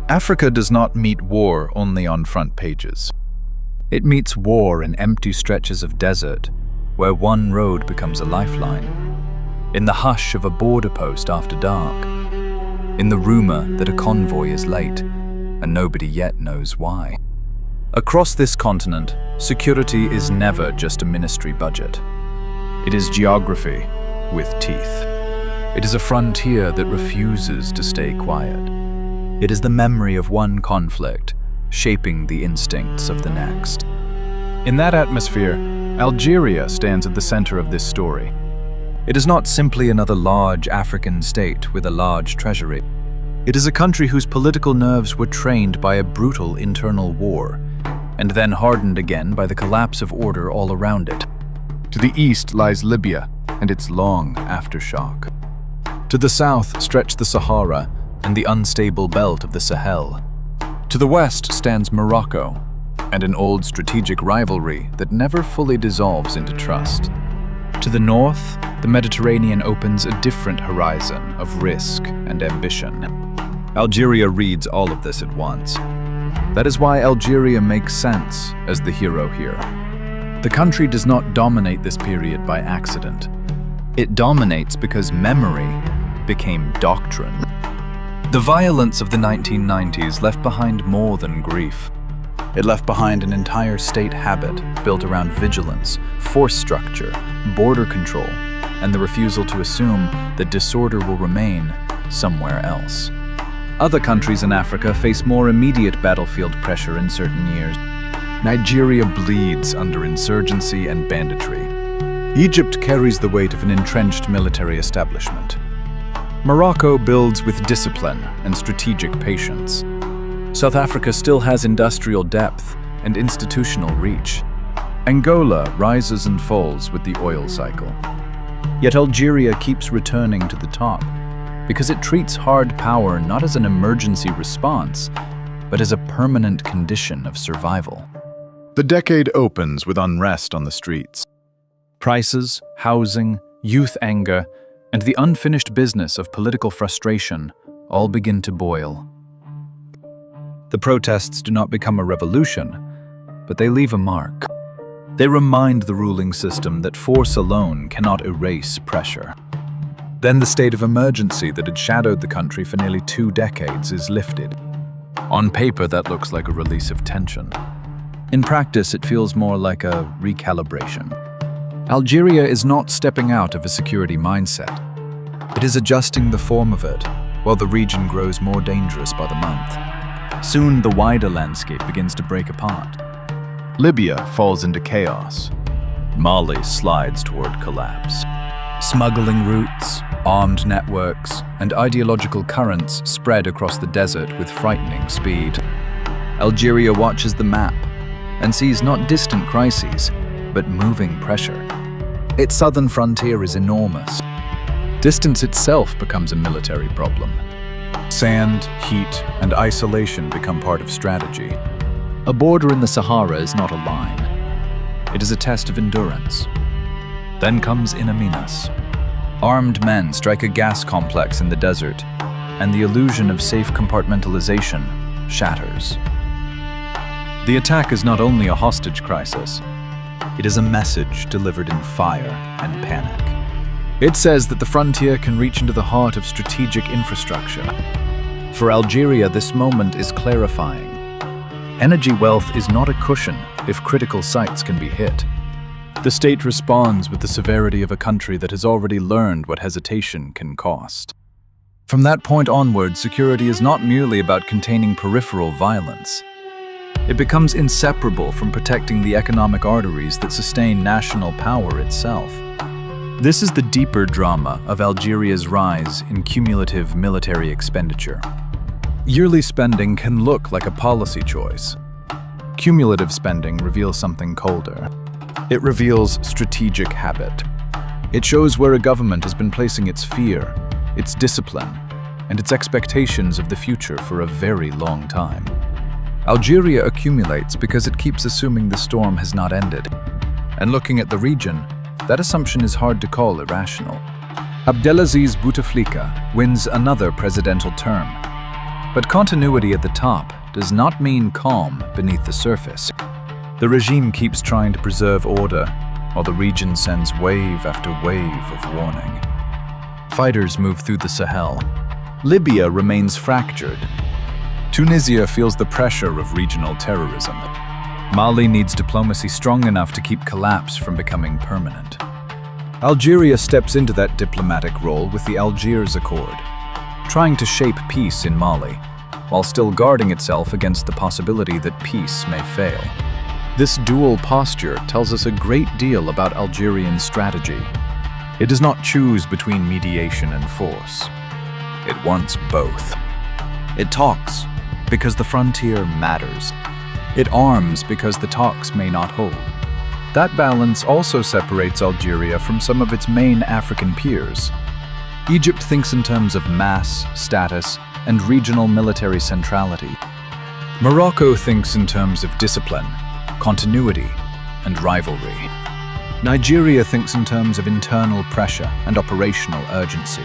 Africa does not meet war only on front pages. It meets war in empty stretches of desert, where one road becomes a lifeline. In the hush of a border post after dark. In the rumor that a convoy is late, and nobody yet knows why. Across this continent, security is never just a ministry budget. It is geography with teeth. It is a frontier that refuses to stay quiet. It is the memory of one conflict, shaping the instincts of the next. In that atmosphere, Algeria stands at the center of this story. It is not simply another large African state with a large treasury. It is a country whose political nerves were trained by a brutal internal war, and then hardened again by the collapse of order all around it. To the east lies Libya and its long aftershock. To the south stretch the Sahara and the unstable belt of the Sahel. To the west stands Morocco, and an old strategic rivalry that never fully dissolves into trust. To the north, the Mediterranean opens a different horizon of risk and ambition. Algeria reads all of this at once. That is why Algeria makes sense as the hero here. The country does not dominate this period by accident. It dominates because memory became doctrine. The violence of the 1990s left behind more than grief. It left behind an entire state habit built around vigilance, force structure, border control, and the refusal to assume that disorder will remain somewhere else. Other countries in Africa face more immediate battlefield pressure in certain years. Nigeria bleeds under insurgency and banditry. Egypt carries the weight of an entrenched military establishment. Morocco builds with discipline and strategic patience. South Africa still has industrial depth and institutional reach. Angola rises and falls with the oil cycle. Yet Algeria keeps returning to the top because it treats hard power not as an emergency response, but as a permanent condition of survival. The decade opens with unrest on the streets. Prices, housing, youth anger, and the unfinished business of political frustration all begin to boil. The protests do not become a revolution, but they leave a mark. They remind the ruling system that force alone cannot erase pressure. Then the state of emergency that had shadowed the country for nearly 2 decades is lifted. On paper, that looks like a release of tension. In practice, it feels more like a recalibration. Algeria is not stepping out of a security mindset. It is adjusting the form of it, while the region grows more dangerous by the month. Soon, the wider landscape begins to break apart. Libya falls into chaos. Mali slides toward collapse. Smuggling routes, armed networks, and ideological currents spread across the desert with frightening speed. Algeria watches the map and sees not distant crises, but moving pressure. Its southern frontier is enormous. Distance itself becomes a military problem. Sand, heat, and isolation become part of strategy. A border in the Sahara is not a line. It is a test of endurance. Then comes In Amenas. Armed men strike a gas complex in the desert, and the illusion of safe compartmentalization shatters. The attack is not only a hostage crisis, it is a message delivered in fire and panic. It says that the frontier can reach into the heart of strategic infrastructure. For Algeria, this moment is clarifying. Energy wealth is not a cushion if critical sites can be hit. The state responds with the severity of a country that has already learned what hesitation can cost. From that point onward, security is not merely about containing peripheral violence. It becomes inseparable from protecting the economic arteries that sustain national power itself. This is the deeper drama of Algeria's rise in cumulative military expenditure. Yearly spending can look like a policy choice. Cumulative spending reveals something colder. It reveals strategic habit. It shows where a government has been placing its fear, its discipline, and its expectations of the future for a very long time. Algeria accumulates because it keeps assuming the storm has not ended. And looking at the region, that assumption is hard to call irrational. Abdelaziz Bouteflika wins another presidential term. But continuity at the top does not mean calm beneath the surface. The regime keeps trying to preserve order, while the region sends wave after wave of warning. Fighters move through the Sahel. Libya remains fractured. Tunisia feels the pressure of regional terrorism. Mali needs diplomacy strong enough to keep collapse from becoming permanent. Algeria steps into that diplomatic role with the Algiers Accord, trying to shape peace in Mali, while still guarding itself against the possibility that peace may fail. This dual posture tells us a great deal about Algerian strategy. It does not choose between mediation and force. It wants both. It talks because the frontier matters. It arms because the talks may not hold. That balance also separates Algeria from some of its main African peers. Egypt thinks in terms of mass, status, and regional military centrality. Morocco thinks in terms of discipline, continuity, and rivalry. Nigeria thinks in terms of internal pressure and operational urgency.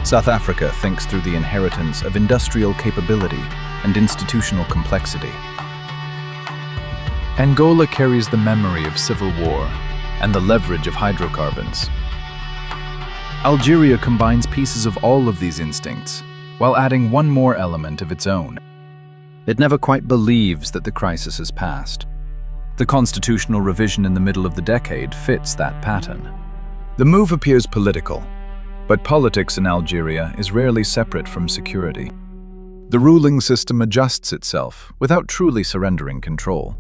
South Africa thinks through the inheritance of industrial capability and institutional complexity. Angola carries the memory of civil war and the leverage of hydrocarbons. Algeria combines pieces of all of these instincts, while adding one more element of its own. It never quite believes that the crisis has passed. The constitutional revision in the middle of the decade fits that pattern. The move appears political, but politics in Algeria is rarely separate from security. The ruling system adjusts itself without truly surrendering control.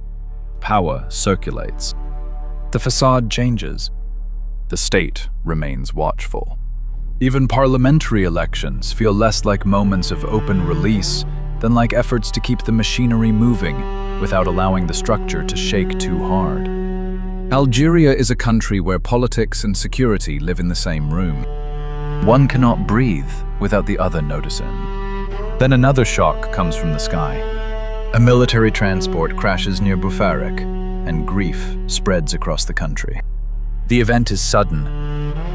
Power circulates. The facade changes. The state remains watchful. Even parliamentary elections feel less like moments of open release than like efforts to keep the machinery moving without allowing the structure to shake too hard. Algeria is a country where politics and security live in the same room. One cannot breathe without the other noticing. Then another shock comes from the sky. A military transport crashes near Bufarek, and grief spreads across the country. The event is sudden,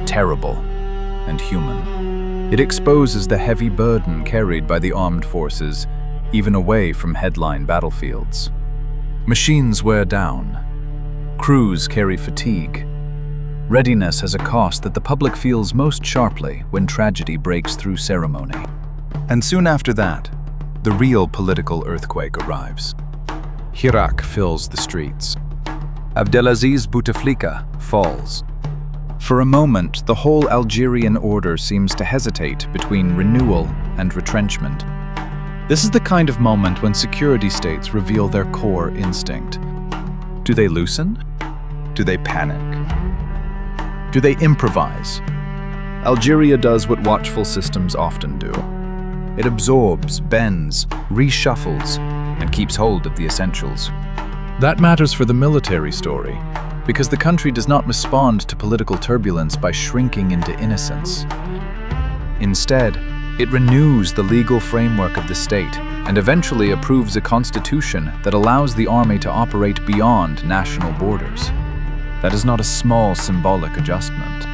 terrible, and human. It exposes the heavy burden carried by the armed forces, even away from headline battlefields. Machines wear down. Crews carry fatigue. Readiness has a cost that the public feels most sharply when tragedy breaks through ceremony. And soon after that, the real political earthquake arrives. Hirak fills the streets. Abdelaziz Bouteflika falls. For a moment, the whole Algerian order seems to hesitate between renewal and retrenchment. This is the kind of moment when security states reveal their core instinct. Do they loosen? Do they panic? Do they improvise? Algeria does what watchful systems often do. It absorbs, bends, reshuffles, and keeps hold of the essentials. That matters for the military story, because the country does not respond to political turbulence by shrinking into innocence. Instead, it renews the legal framework of the state and eventually approves a constitution that allows the army to operate beyond national borders. That is not a small symbolic adjustment.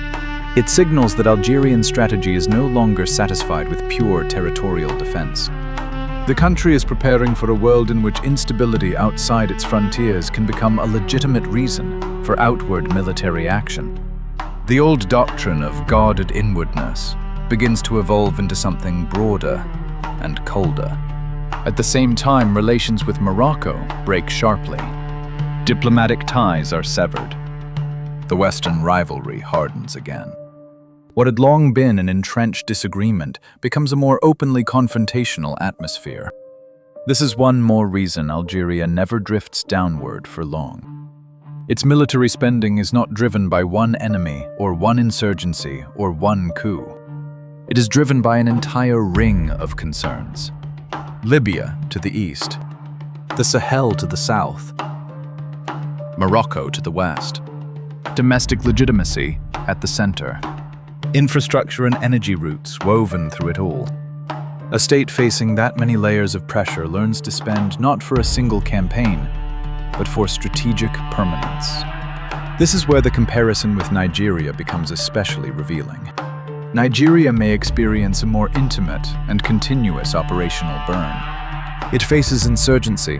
It signals that Algerian strategy is no longer satisfied with pure territorial defense. The country is preparing for a world in which instability outside its frontiers can become a legitimate reason for outward military action. The old doctrine of guarded inwardness begins to evolve into something broader and colder. At the same time, relations with Morocco break sharply. Diplomatic ties are severed. The Western rivalry hardens again. What had long been an entrenched disagreement becomes a more openly confrontational atmosphere. This is one more reason Algeria never drifts downward for long. Its military spending is not driven by one enemy or one insurgency or one coup. It is driven by an entire ring of concerns. Libya to the east, the Sahel to the south, Morocco to the west, domestic legitimacy at the center, infrastructure and energy routes woven through it all. A state facing that many layers of pressure learns to spend not for a single campaign, but for strategic permanence. This is where the comparison with Nigeria becomes especially revealing. Nigeria may experience a more intimate and continuous operational burn. It faces insurgency,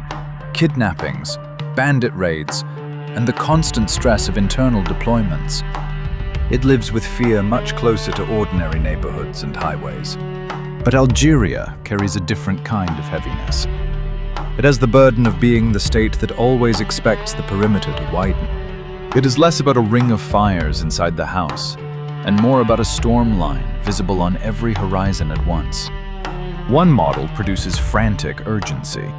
kidnappings, bandit raids, and the constant stress of internal deployments. It lives with fear much closer to ordinary neighborhoods and highways. But Algeria carries a different kind of heaviness. It has the burden of being the state that always expects the perimeter to widen. It is less about a ring of fires inside the house, and more about a storm line visible on every horizon at once. One model produces frantic urgency.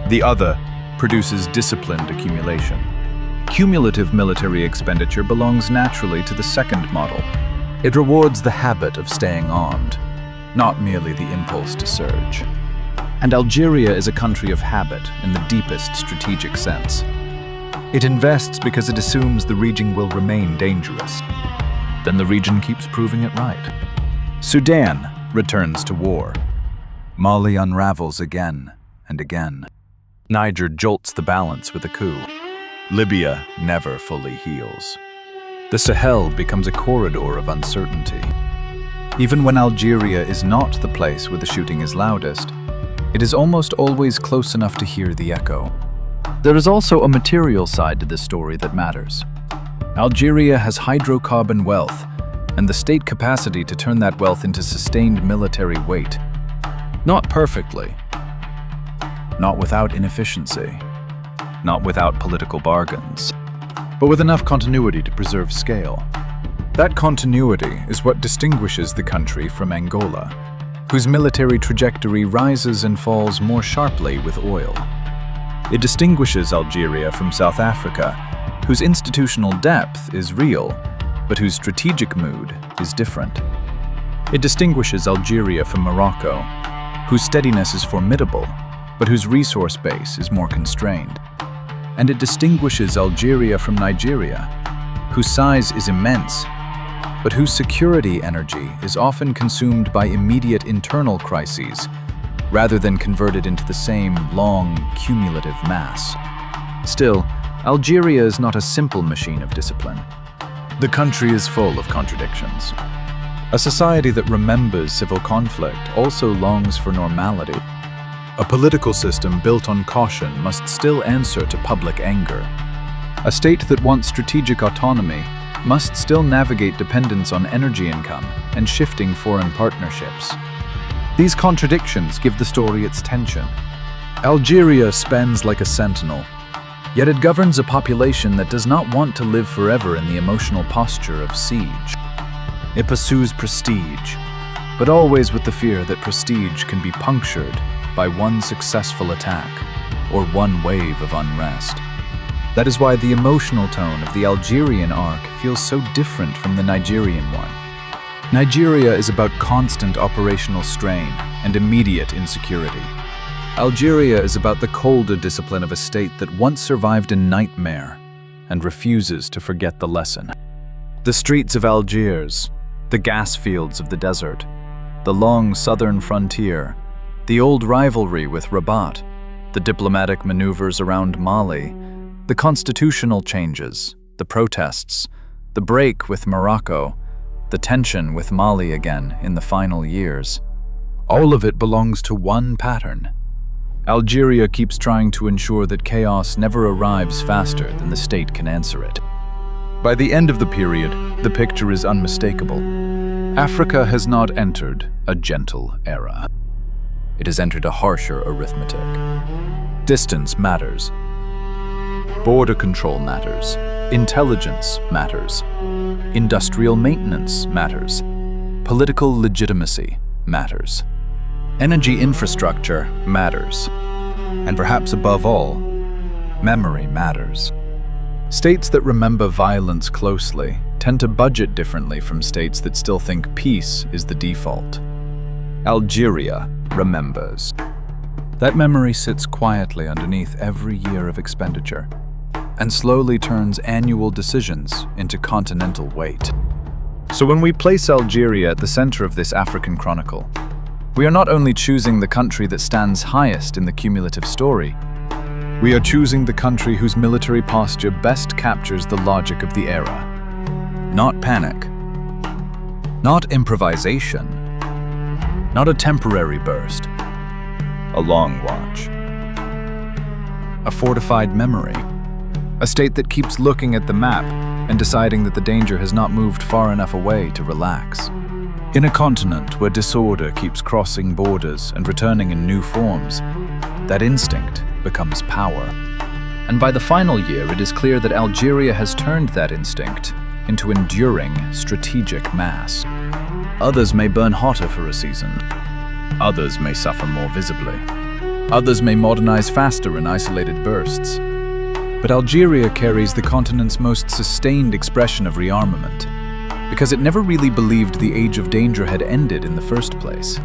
The other produces disciplined accumulation. Cumulative military expenditure belongs naturally to the second model. It rewards the habit of staying armed, not merely the impulse to surge. And Algeria is a country of habit in the deepest strategic sense. It invests because it assumes the region will remain dangerous. Then the region keeps proving it right. Sudan returns to war. Mali unravels again and again. Niger jolts the balance with a coup. Libya never fully heals. The Sahel becomes a corridor of uncertainty. Even when Algeria is not the place where the shooting is loudest, it is almost always close enough to hear the echo. There is also a material side to this story that matters. Algeria has hydrocarbon wealth and the state capacity to turn that wealth into sustained military weight. Not perfectly, not without inefficiency, not without political bargains, but with enough continuity to preserve scale. That continuity is what distinguishes the country from Angola, whose military trajectory rises and falls more sharply with oil. It distinguishes Algeria from South Africa, whose institutional depth is real, but whose strategic mood is different. It distinguishes Algeria from Morocco, whose steadiness is formidable, but whose resource base is more constrained. And it distinguishes Algeria from Nigeria, whose size is immense, but whose security energy is often consumed by immediate internal crises, rather than converted into the same long, cumulative mass. Still, Algeria is not a simple machine of discipline. The country is full of contradictions. A society that remembers civil conflict also longs for normality. A political system built on caution must still answer to public anger. A state that wants strategic autonomy must still navigate dependence on energy income and shifting foreign partnerships. These contradictions give the story its tension. Algeria spends like a sentinel, yet it governs a population that does not want to live forever in the emotional posture of siege. It pursues prestige, but always with the fear that prestige can be punctured by one successful attack or one wave of unrest. That is why the emotional tone of the Algerian arc feels so different from the Nigerian one. Nigeria is about constant operational strain and immediate insecurity. Algeria is about the colder discipline of a state that once survived a nightmare and refuses to forget the lesson. The streets of Algiers, the gas fields of the desert, the long southern frontier, the old rivalry with Rabat, the diplomatic maneuvers around Mali, the constitutional changes, the protests, the break with Morocco, the tension with Mali again in the final years. All of it belongs to one pattern. Algeria keeps trying to ensure that chaos never arrives faster than the state can answer it. By the end of the period, the picture is unmistakable. Africa has not entered a gentle era. It has entered a harsher arithmetic. Distance matters. Border control matters. Intelligence matters. Industrial maintenance matters. Political legitimacy matters. Energy infrastructure matters. And perhaps above all, memory matters. States that remember violence closely tend to budget differently from states that still think peace is the default. Algeria remembers. That memory sits quietly underneath every year of expenditure and slowly turns annual decisions into continental weight. So when we place Algeria at the center of this African chronicle, we are not only choosing the country that stands highest in the cumulative story, we are choosing the country whose military posture best captures the logic of the era. Not panic, Not improvisation. Not a temporary burst. A long watch. A fortified memory. A state that keeps looking at the map and deciding that the danger has not moved far enough away to relax. In a continent where disorder keeps crossing borders and returning in new forms, that instinct becomes power. And by the final year, it is clear that Algeria has turned that instinct into enduring strategic mass. Others may burn hotter for a season. Others may suffer more visibly. Others may modernize faster in isolated bursts. But Algeria carries the continent's most sustained expression of rearmament, because it never really believed the age of danger had ended in the first place.